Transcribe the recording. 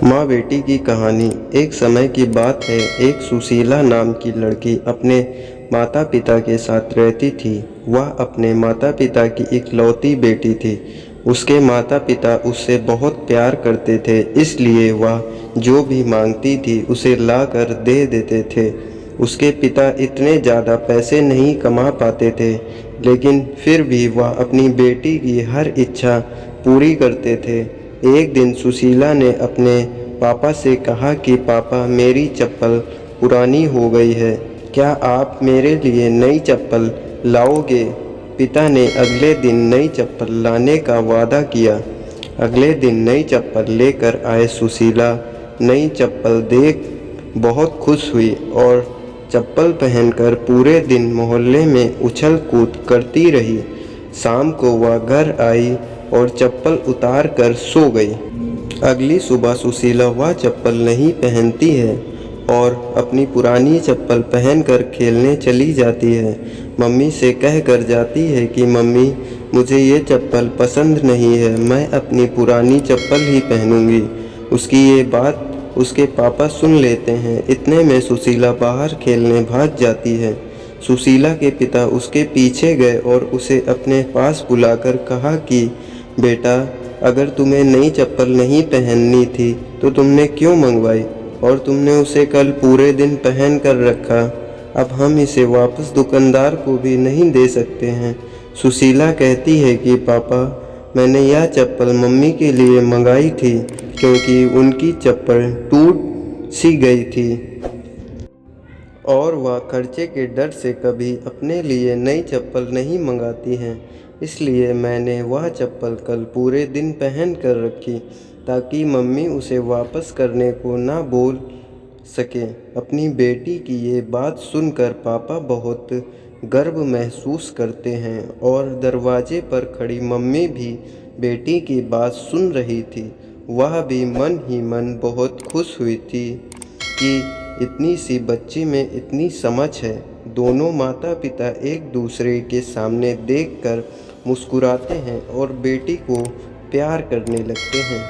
माँ बेटी की कहानी। एक समय की बात है, एक सुशीला नाम की लड़की अपने माता पिता के साथ रहती थी। वह अपने माता पिता की इकलौती बेटी थी। उसके माता पिता उससे बहुत प्यार करते थे, इसलिए वह जो भी मांगती थी उसे ला कर दे देते थे। उसके पिता इतने ज़्यादा पैसे नहीं कमा पाते थे, लेकिन फिर भी वह अपनी बेटी की हर इच्छा पूरी करते थे। एक दिन सुशीला ने अपने पापा से कहा कि पापा, मेरी चप्पल पुरानी हो गई है, क्या आप मेरे लिए नई चप्पल लाओगे? पिता ने अगले दिन नई चप्पल लाने का वादा किया। अगले दिन नई चप्पल लेकर आए सुशीला नई चप्पल देख बहुत खुश हुई और चप्पल पहनकर पूरे दिन मोहल्ले में उछल कूद करती रही। शाम को वह घर आई और चप्पल उतार कर सो गई। अगली सुबह सुशीला वह चप्पल नहीं पहनती है और अपनी पुरानी चप्पल पहनकर खेलने चली जाती है। मम्मी से कह कर जाती है कि मम्मी, मुझे ये चप्पल पसंद नहीं है, मैं अपनी पुरानी चप्पल ही पहनूंगी। उसकी ये बात उसके पापा सुन लेते हैं। इतने में सुशीला बाहर खेलने भाग जाती है। सुशीला के पिता उसके पीछे गए और उसे अपने पास बुलाकर कहा कि बेटा, अगर तुम्हें नई चप्पल नहीं पहननी थी तो तुमने क्यों मंगवाई, और तुमने उसे कल पूरे दिन पहन कर रखा। अब हम इसे वापस दुकानदार को भी नहीं दे सकते हैं। सुशीला कहती है कि पापा, मैंने यह चप्पल मम्मी के लिए मंगाई थी क्योंकि उनकी चप्पल टूट सी गई थी और वह खर्चे के डर से कभी अपने लिए नई चप्पल नहीं मंगाती हैं। इसलिए मैंने वह चप्पल कल पूरे दिन पहन कर रखी ताकि मम्मी उसे वापस करने को ना बोल सके। अपनी बेटी की ये बात सुनकर पापा बहुत गर्व महसूस करते हैं और दरवाजे पर खड़ी मम्मी भी बेटी की बात सुन रही थी। वह भी मन ही मन बहुत खुश हुई थी कि इतनी सी बच्ची में इतनी समझ है। दोनों माता पिता एक दूसरे के सामने देखकर मुस्कुराते हैं और बेटी को प्यार करने लगते हैं।